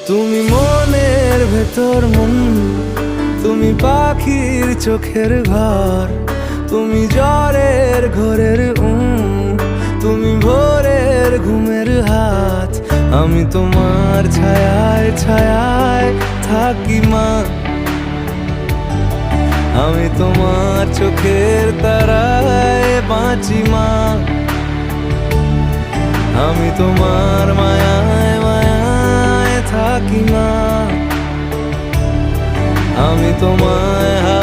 তুমি মনের ভেতর মন, তুমি পাখির চোখের ঘর, তুমি জ্বরের ঘোরের তুমি ভোরের ঘুমের হাত। আমি তোমার ছায়ায় ছায়ায় থাকি মা, আমি তোমার চোখের তারায় বাঁচি মা, আমি তোমার মায়ায় মায়ায় থাকি মা, আমি তোমায়